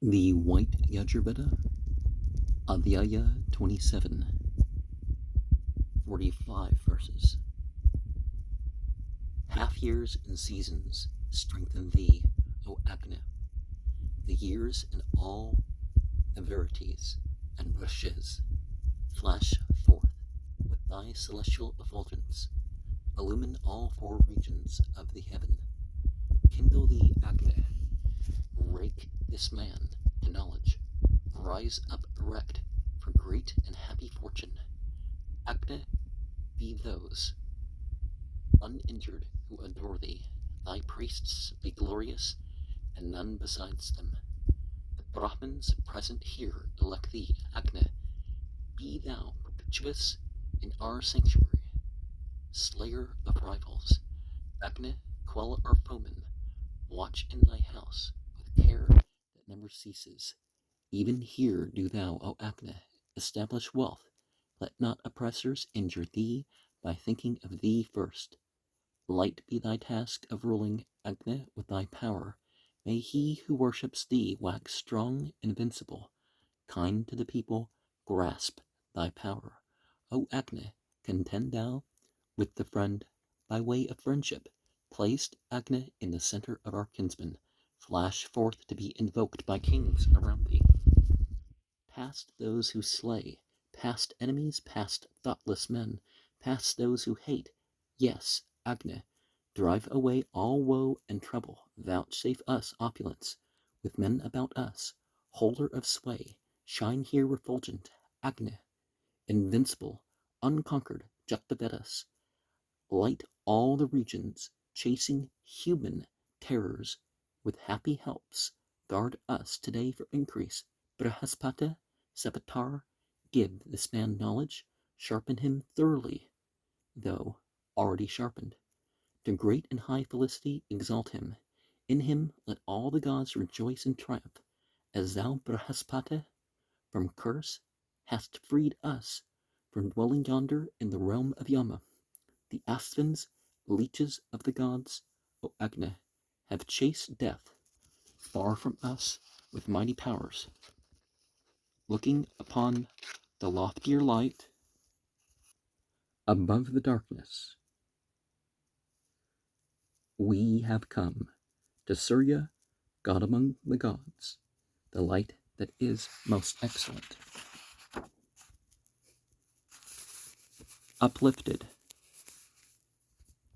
The White Yajurveda, Adhyaya 27, 45 verses. Half years and seasons strengthen thee, O Agni. The years and all the verities and rushes flash forth with thy celestial effulgence. Illumine all four regions of the heaven. Kindle the Agni. Rake this man to knowledge. Rise up erect for great and happy fortune. Agni, be those uninjured who adore thee. Thy priests be glorious, and none besides them. The Brahmins present here elect thee, Agni. Be thou perpetuous in our sanctuary. Slayer of rivals, Agni, quell our foemen. Watch in thy house with care that never ceases. Even here do thou, O Agni, establish wealth. Let not oppressors injure thee by thinking of thee first. Light be thy task of ruling, Agni, with thy power. May he who worships thee wax strong, invincible. Kind to the people, grasp thy power. O Agni, contend thou with the friend by way of friendship. Placed, Agni, in the center of our kinsmen, flash forth to be invoked by kings around thee. Past those who slay, past enemies, past thoughtless men, past those who hate. Yes, Agni, drive away all woe and trouble. Vouchsafe us opulence, with men about us. Holder of sway, shine here refulgent, Agni. Invincible, unconquered, Vedas. Light all the regions, chasing human terrors. With happy helps, guard us today for increase. Brihaspati, Savitar, give this man knowledge, sharpen him thoroughly, though already sharpened. To great and high felicity exalt him. In him let all the gods rejoice and triumph, as thou, Brihaspati, from curse hast freed us from dwelling yonder in the realm of Yama. The Asvins, leeches of the gods, O Agni, have chased death far from us with mighty powers. Looking upon the loftier light above the darkness, we have come to Surya, God among the gods, the light that is most excellent. Uplifted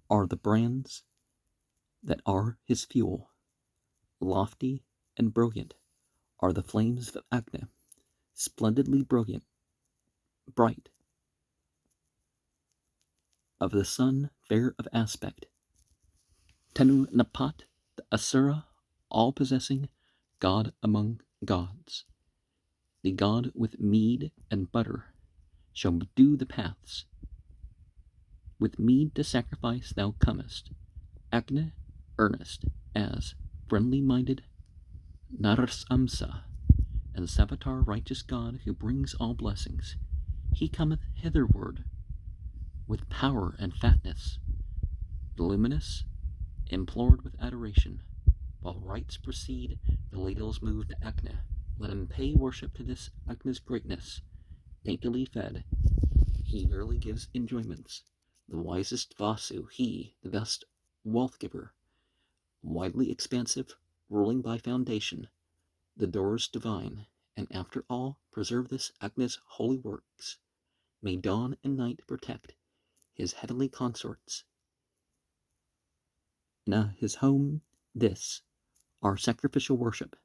are the brands that are his fuel. Lofty and brilliant are the flames of Agni, splendidly brilliant, bright, of the sun fair of aspect. Tenu Napat, the Asura, all-possessing God among gods. The God with mead and butter shall bedew the paths. With mead to sacrifice thou comest, Agni, earnest, as friendly-minded Narasamsa, and Savitar, righteous God, who brings all blessings. He cometh hitherward with power and fatness, luminous, implored with adoration. While rites proceed, the ladles move to Agni. Let him pay worship to this Agni's greatness. Daintily fed, he rarely gives enjoyments. The wisest Vasu, he, the best wealth giver. Widely expansive, ruling by foundation, the doors divine, and after all, preserve this Agni's holy works. May dawn and night protect his heavenly consorts. Now his home, this, our sacrificial worship.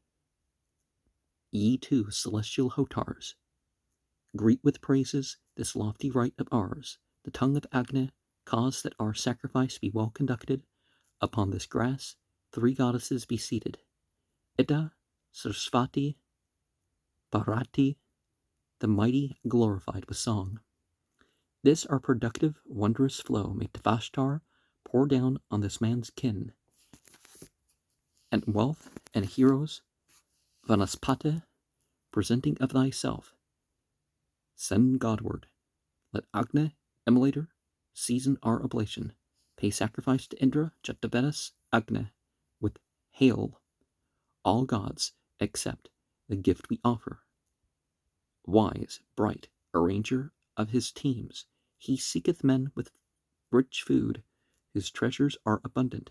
Ye too, celestial Hotars, greet with praises this lofty rite of ours. The tongue of Agni, cause that our sacrifice be well conducted. Upon this grass, three goddesses be seated. Ida, Sarasvati, Bharati, the mighty glorified with song. This our productive, wondrous flow may Tvashtar pour down on this man's kin. And wealth and heroes, Vanaspati, presenting of thyself, send Godward. Let Agni, emulator, season our oblation. Pay sacrifice to Indra, Vedas, Agni, with hail, all gods except the gift we offer. Wise, bright, arranger of his teams, he seeketh men with rich food. His treasures are abundant.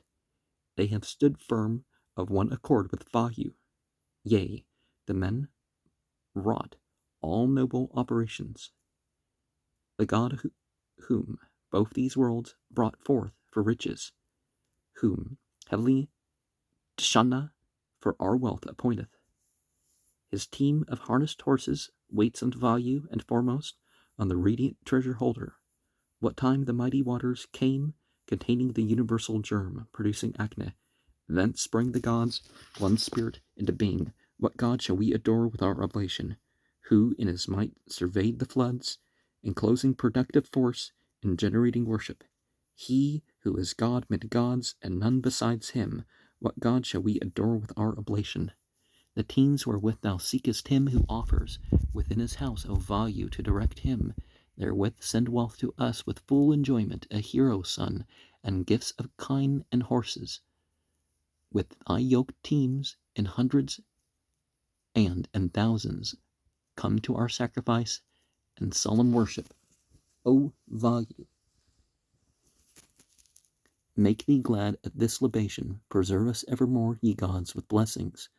They have stood firm of one accord with Vayu. Yea, the men wrought all noble operations. The God whom both these worlds brought forth for riches, whom heavenly Dshana for our wealth appointeth. His team of harnessed horses waits unto Vayu and foremost on the radiant treasure holder. What time the mighty waters came, containing the universal germ, producing Agni, thence sprang the gods, one spirit, into being. What God shall we adore with our oblation? Who in his might surveyed the floods, enclosing productive force in generating worship? He who is God mid gods, and none besides him. What God shall we adore with our oblation? The teams wherewith thou seekest him who offers within his house, O Vayu, to direct him. Therewith send wealth to us with full enjoyment, a hero son, and gifts of kine and horses. With thy yoked teams in hundreds and thousands come to our sacrifice and solemn worship, O Vayu. Make thee glad at this libation, preserve us evermore, ye gods, with blessings.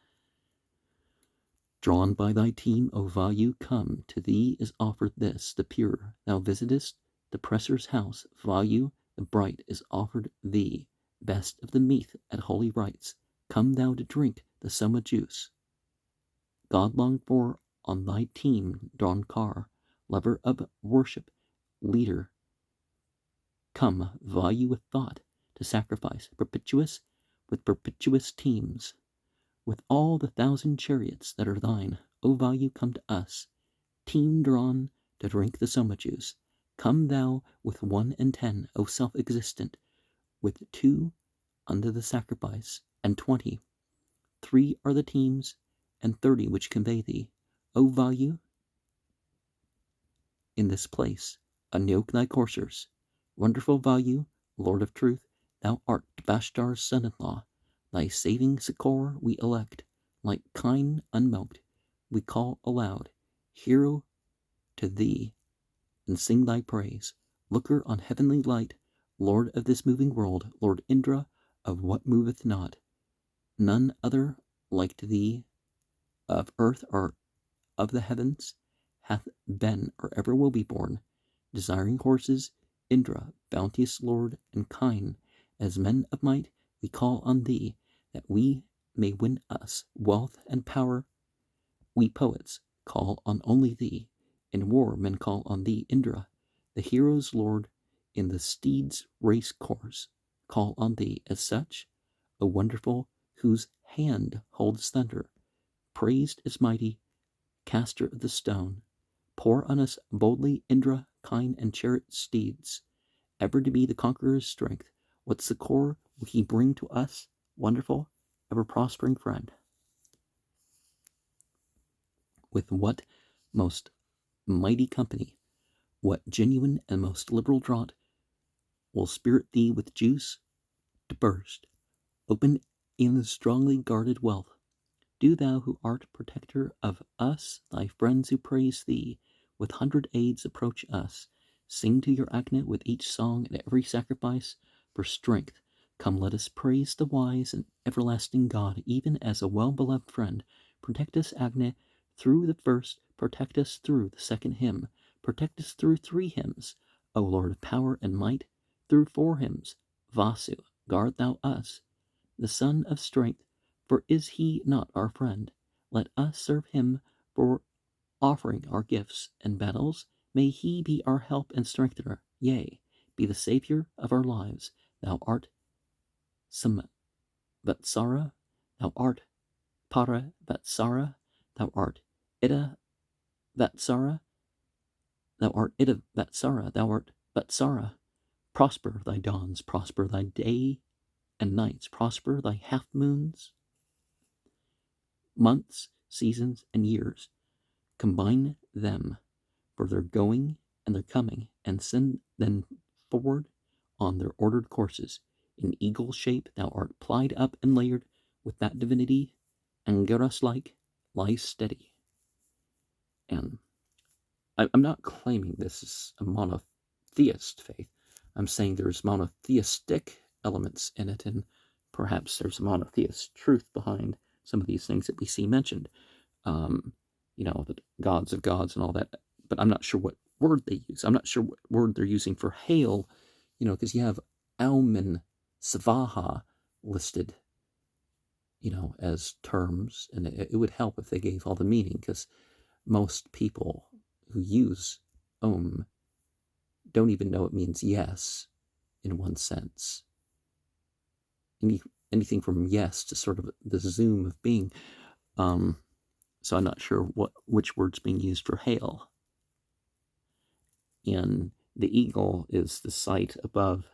Drawn by thy team, O Vayu, come, to thee is offered this, the pure. Thou visitest the presser's house, Vayu, the bright, is offered thee, best of the meat at holy rites. Come thou to drink the soma juice. God longed for on thy team drawn car, lover of worship, leader. Come, Vayu with thought, to sacrifice, perpetuous with perpetuous teams. With all the thousand chariots that are thine, O Vayu, come to us, team drawn to drink the soma juice. Come thou with 1 and 10, O self-existent, with 2 unto the sacrifice, and 20. 3 are the teams, and 30 which convey thee. O Vayu, in this place, unyoke thy coursers. Wonderful Vayu, Lord of truth, thou art Vashtar's son-in-law. Thy saving succor we elect, like kine unmilked, we call aloud, hero to thee, and sing thy praise. Looker on heavenly light, Lord of this moving world, Lord Indra of what moveth not. None other like to thee of earth or of the heavens hath been or ever will be born. Desiring horses, Indra, bounteous Lord, and kine, as men of might, we call on thee, that we may win us wealth and power. We poets call on only thee. In war men call on thee, Indra, the hero's lord. In the steed's race course call on thee as such, O wonderful, whose hand holds thunder. Praised as mighty, caster of the stone. Pour on us boldly, Indra, kine and chariot steeds, ever to be the conqueror's strength. What succor will he bring to us, wonderful, ever prospering friend? With what most mighty company, what genuine and most liberal draught will spirit thee with juice to burst, open in the strongly guarded wealth. Do thou who art protector of us, thy friends who praise thee, with 100 aids approach us. Sing to your Agni with each song and every sacrifice for strength. Come, let us praise the wise and everlasting God, even as a well-beloved friend. Protect us, Agni, through the first, protect us through the second hymn. Protect us through 3 hymns, O Lord of power and might, through 4 hymns. Vasu, guard thou us, the Son of strength, for is he not our friend? Let us serve him for offering our gifts and battles. May he be our help and strengthener, yea, be the Savior of our lives. Thou art Samvatsara, thou art Paravatsara, thou art Ida Vatsara, thou art Ida Vatsara, thou art Vatsara. Prosper thy dawns, prosper thy day and nights, prosper thy half moons, months, seasons, and years. Combine them for their going and their coming, and send them forward on their ordered courses. In eagle shape thou art plied up and layered with that divinity, Anguirus-like, lie steady. And I'm not claiming this is a monotheist faith. I'm saying there's monotheistic elements in it, and perhaps there's a monotheist truth behind some of these things that we see mentioned. The gods of gods and all that. But I'm not sure what word they use. I'm not sure what word they're using for hail, because you have Aumen, Savaha listed, as terms, and it would help if they gave all the meaning, because most people who use Om don't even know it means yes in one sense. Anything from yes to sort of the zoom of being. So I'm not sure which word's being used for hail. And the eagle is the sight above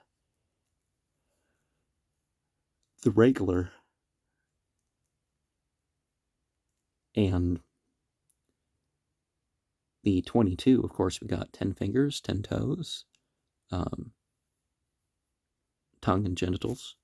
the regular, and the 22, of course, we got 10 fingers, 10 toes, tongue and genitals.